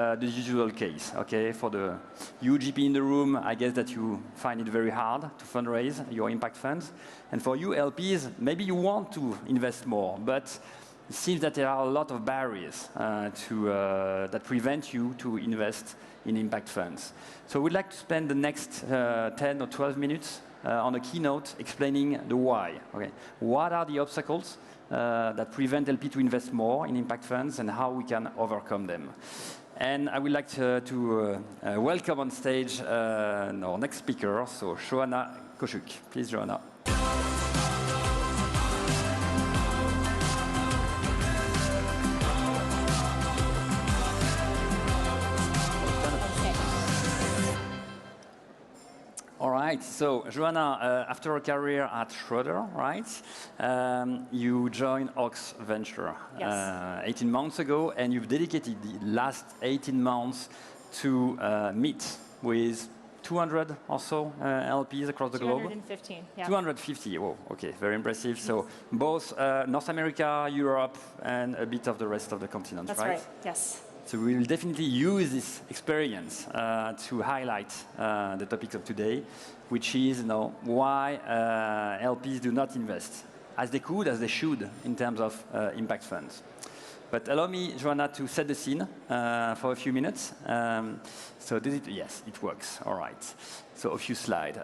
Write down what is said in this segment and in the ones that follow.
the usual case, okay? For the UGP in the room, I guess that you find it very hard to fundraise your impact funds. And for you LPs, maybe you want to invest more, but it seems that there are a lot of barriers that prevent you to invest in impact funds. So we'd like to spend the next 10 or 12 minutes on a keynote explaining the why. Okay? What are the obstacles that prevent LP to invest more in impact funds and how we can overcome them? And I would like to welcome on stage our next speaker, so Joanna Koczuk. Please, Joanna. All right, so Joanna, after a career at Schroeder, right, you joined Ox Venture 18 months ago, and you've dedicated the last 18 months to meet with 200 or so LPs across the globe? 215, yeah. 250, oh, okay, very impressive. So both North America, Europe, and a bit of the rest of the continent, That's right? That's right, yes. So we will definitely use this experience to highlight the topic of today, which is why LPs do not invest as they could, as they should, in terms of impact funds. But allow me, Joanna, to set the scene for a few minutes. So yes, it works. All right. So a few slides.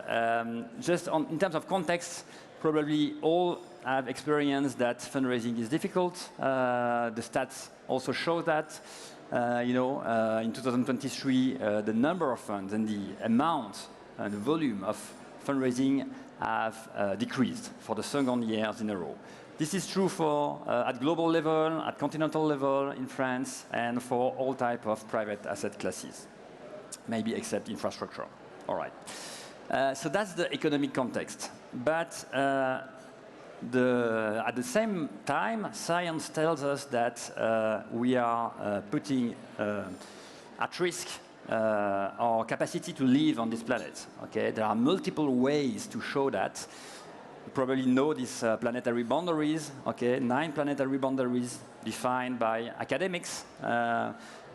Just in terms of context, probably all have experienced that fundraising is difficult. The stats also show that. In 2023, the number of funds and the amount and the volume of fundraising have decreased for the second year in a row. This is true for at global level, at continental level in France, and for all types of private asset classes, maybe except infrastructure. All right. So that's the economic context. But at the same time, science tells us that we are putting at risk our capacity to live on this planet. Okay? There are multiple ways to show that. You probably know these planetary boundaries. Okay? 9 planetary boundaries defined by academics.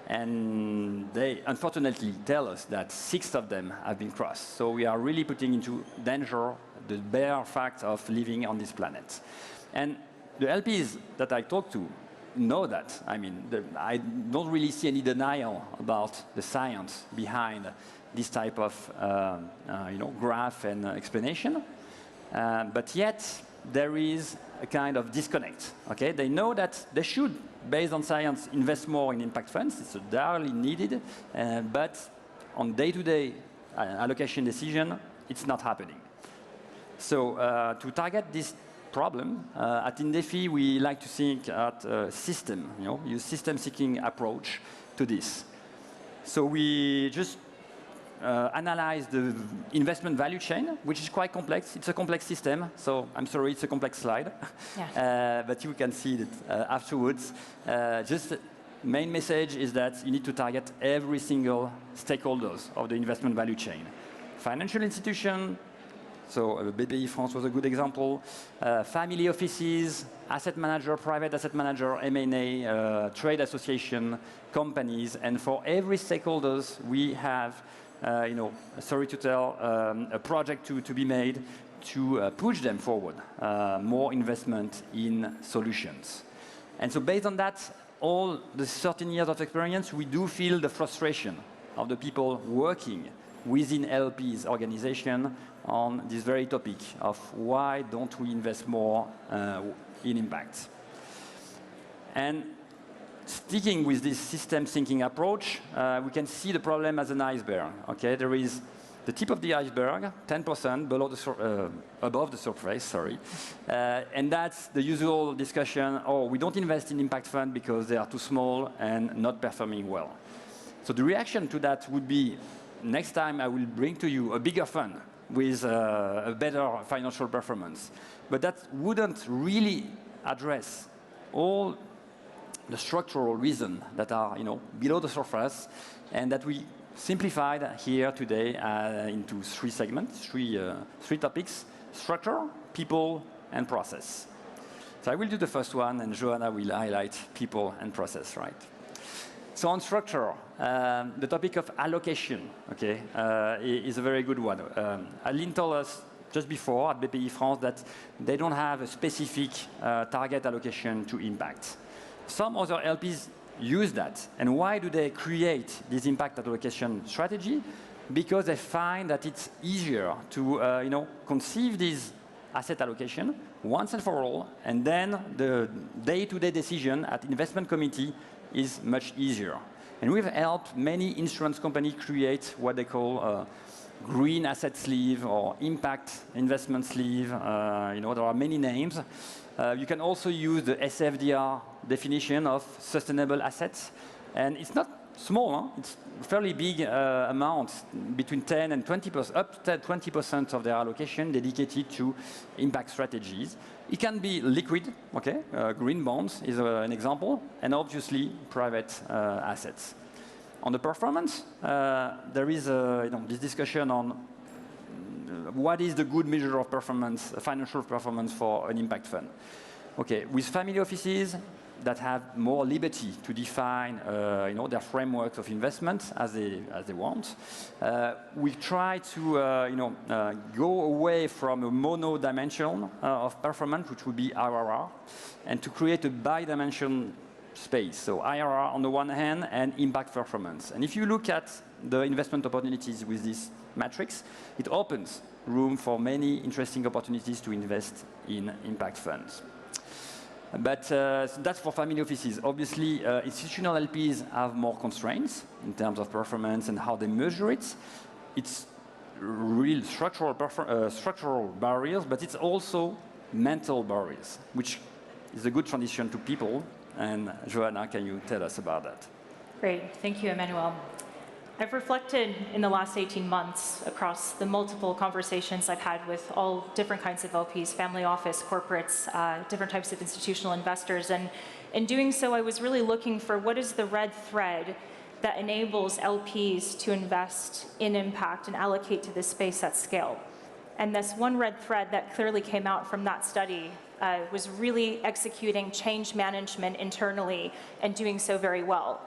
And they unfortunately tell us that 6 of them have been crossed. So we are really putting into danger the bare fact of living on this planet. And the LPs that I talk to know that. I mean, I don't really see any denial about the science behind this type of graph and explanation. But yet, there is a kind of disconnect. Okay? They know that they should, based on science, invest more in impact funds. It's direly needed. But on day-to-day allocation decision, it's not happening. So to target this problem, at INDEFI, we like to think at a system, use system-seeking approach to this. So we just analyze the investment value chain, which is quite complex. It's a complex system, so I'm sorry, it's a complex slide. Yeah. But you can see it afterwards. Just the main message is that you need to target every single stakeholders of the investment value chain. Financial institution, so BPI France was a good example. Family offices, asset manager, private asset manager, M&A, trade association, companies, and for every stakeholders we have sorry to tell, a project to be made to push them forward, more investment in solutions. And so based on that, all the 13 years of experience, we do feel the frustration of the people working within LP's organization on this very topic of why don't we invest more in impact. And sticking with this system thinking approach, we can see the problem as an iceberg. Okay? There is the tip of the iceberg, 10% below the above the surface, sorry. And that's the usual discussion, oh, we don't invest in impact fund because they are too small and not performing well. So the reaction to that would be, next time I will bring to you a bigger fund with a better financial performance. But that wouldn't really address all the structural reasons that are below the surface, and that we simplified here today into 3 segments, 3 topics: structure, people, and process. So I will do the first one, and Joanna will highlight people and process, right? So on structure, the topic of allocation, okay, is a very good one. Aline told us just before at BPI France that they don't have a specific target allocation to impact. Some other LPs use that. And why do they create this impact allocation strategy? Because they find that it's easier to conceive this asset allocation once and for all, and then the day-to-day decision at investment committee is much easier. And we've helped many insurance companies create what they call a green asset sleeve or impact investment sleeve. There are many names. You can also use the SFDR definition of sustainable assets. And it's not small, huh? It's fairly big amounts, between 10 and 20%, up to 20% of their allocation dedicated to impact strategies. It can be liquid, okay? Green bonds is an example, and obviously private assets. On the performance, there is this discussion on what is the good measure of performance, financial performance for an impact fund. Okay, with family offices that have more liberty to define their frameworks of investment as they want, we try to go away from a mono-dimension of performance, which would be IRR, and to create a bi-dimension space. So IRR on the one hand and impact performance. And if you look at the investment opportunities with this matrix, it opens room for many interesting opportunities to invest in impact funds. But that's for family offices. Obviously, institutional LPs have more constraints in terms of performance and how they measure it. It's real structural barriers, but it's also mental barriers, which is a good transition to people. And Joanna, can you tell us about that? Great. Thank you, Emmanuel. I've reflected in the last 18 months across the multiple conversations I've had with all different kinds of LPs, family office, corporates, different types of institutional investors. And in doing so, I was really looking for what is the red thread that enables LPs to invest in impact and allocate to this space at scale. And this one red thread that clearly came out from that study was really executing change management internally and doing so very well.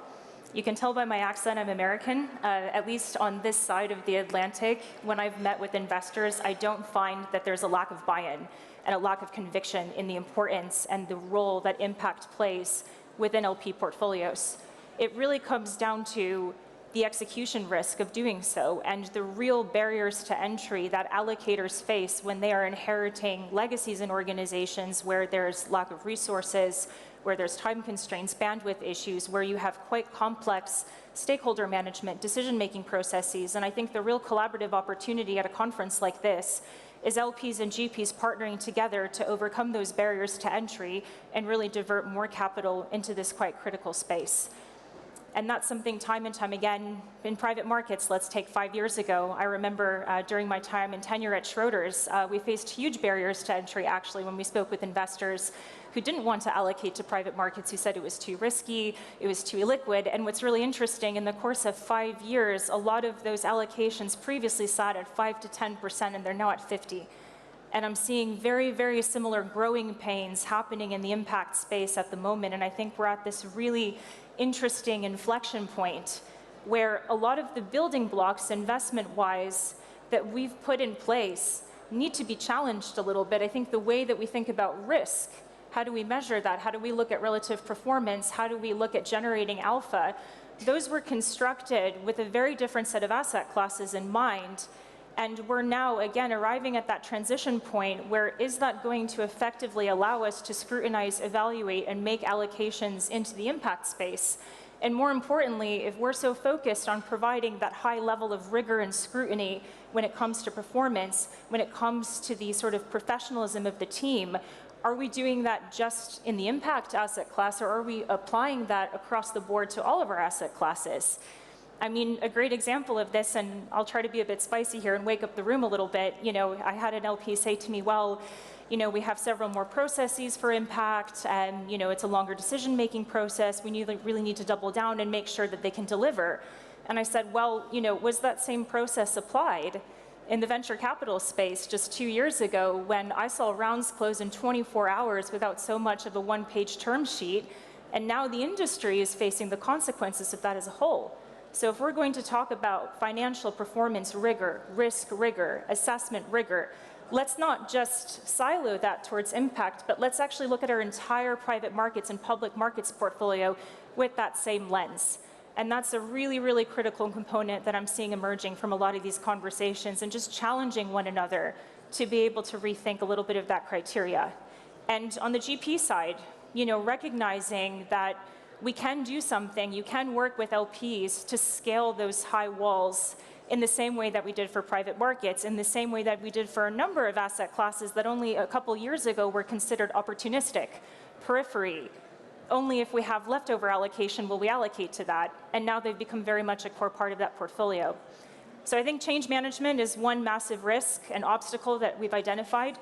You can tell by my accent I'm American. At least on this side of the Atlantic, when I've met with investors, I don't find that there's a lack of buy-in and a lack of conviction in the importance and the role that impact plays within LP portfolios. It really comes down to the execution risk of doing so and the real barriers to entry that allocators face when they are inheriting legacies in organizations where there's lack of resources, where there's time constraints, bandwidth issues, where you have quite complex stakeholder management, decision-making processes. And I think the real collaborative opportunity at a conference like this is LPs and GPs partnering together to overcome those barriers to entry and really divert more capital into this quite critical space. And that's something time and time again in private markets. Let's take 5 years ago. I remember during my time and tenure at Schroders, we faced huge barriers to entry actually when we spoke with investors who didn't want to allocate to private markets, who said it was too risky, it was too illiquid. And what's really interesting, in the course of 5 years, a lot of those allocations previously sat at 5 to 10%, and they're now at 50. And I'm seeing very, very similar growing pains happening in the impact space at the moment. And I think we're at this really interesting inflection point where a lot of the building blocks investment-wise that we've put in place need to be challenged a little bit. I think the way that we think about risk, how do we measure that? How do we look at relative performance? How do we look at generating alpha? Those were constructed with a very different set of asset classes in mind. And we're now, again, arriving at that transition point where is that going to effectively allow us to scrutinize, evaluate, and make allocations into the impact space? And more importantly, if we're so focused on providing that high level of rigor and scrutiny when it comes to performance, when it comes to the sort of professionalism of the team, are we doing that just in the impact asset class, or are we applying that across the board to all of our asset classes? I mean, a great example of this, and I'll try to be a bit spicy here and wake up the room a little bit, I had an LP say to me, well, we have several more processes for impact, and, it's a longer decision-making process. We really need to double down and make sure that they can deliver. And I said, well, was that same process applied in the venture capital space just 2 years ago when I saw rounds close in 24 hours without so much of a one-page term sheet? And now the industry is facing the consequences of that as a whole. So if we're going to talk about financial performance rigor, risk rigor, assessment rigor, let's not just silo that towards impact, but let's actually look at our entire private markets and public markets portfolio with that same lens. And that's a really, really critical component that I'm seeing emerging from a lot of these conversations, and just challenging one another to be able to rethink a little bit of that criteria. And on the GP side, recognizing that we can do something, you can work with LPs to scale those high walls in the same way that we did for private markets, in the same way that we did for a number of asset classes that only a couple years ago were considered opportunistic, periphery. Only if we have leftover allocation will we allocate to that, and now they've become very much a core part of that portfolio. So I think change management is one massive risk and obstacle that we've identified.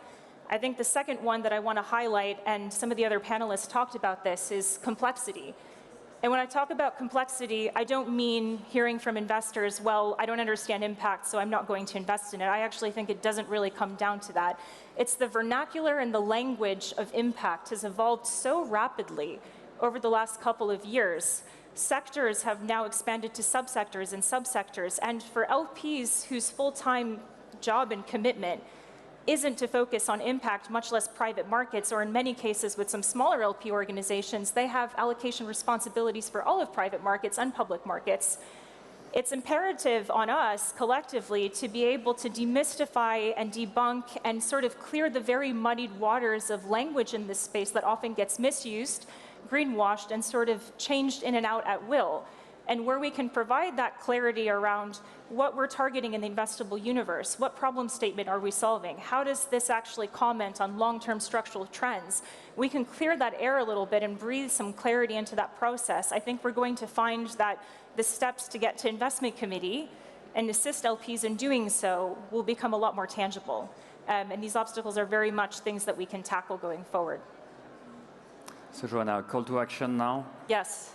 I think the second one that I want to highlight, and some of the other panelists talked about this, is complexity. And when I talk about complexity, I don't mean hearing from investors, well, I don't understand impact, so I'm not going to invest in it. I actually think it doesn't really come down to that. It's the vernacular and the language of impact has evolved so rapidly over the last couple of years. Sectors have now expanded to subsectors and subsectors, and for LPs whose full-time job and commitment isn't to focus on impact, much less private markets, or in many cases with some smaller LP organizations, they have allocation responsibilities for all of private markets and public markets. It's imperative on us collectively to be able to demystify and debunk and sort of clear the very muddied waters of language in this space that often gets misused, greenwashed, and sort of changed in and out at will. And where we can provide that clarity around what we're targeting in the investable universe, what problem statement are we solving, how does this actually comment on long-term structural trends, we can clear that air a little bit and breathe some clarity into that process. I think we're going to find that the steps to get to investment committee and assist LPs in doing so will become a lot more tangible. And these obstacles are very much things that we can tackle going forward. So Joanna, call to action now? Yes.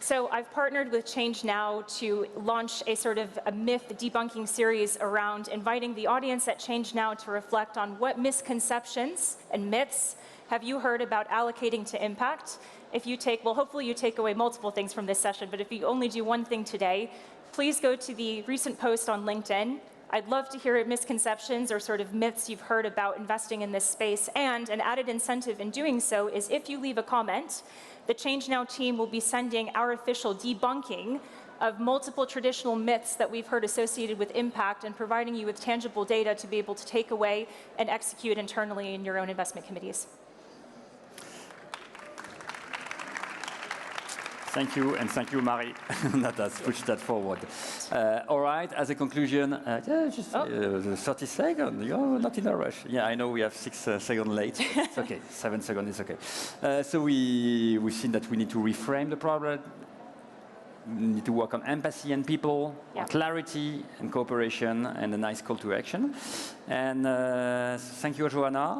So I've partnered with ChangeNOW to launch a sort of a myth debunking series around inviting the audience at ChangeNOW to reflect on what misconceptions and myths have you heard about allocating to impact. If you take, well, hopefully you take away multiple things from this session, but if you only do one thing today, please go to the recent post on LinkedIn. I'd love to hear misconceptions or sort of myths you've heard about investing in this space, and an added incentive in doing so is if you leave a comment, the ChangeNOW team will be sending our official debunking of multiple traditional myths that we've heard associated with impact, and providing you with tangible data to be able to take away and execute internally in your own investment committees. Thank you, and thank you, Mari, that has pushed that forward. All right, as a conclusion, just 30 seconds, you're not in a rush. Yeah, I know we have 6 seconds late. It's okay, 7 seconds is okay. So we've seen that we need to reframe the problem, we need to work on empathy and people, on clarity and cooperation, and a nice call to action. And thank you, Joanna.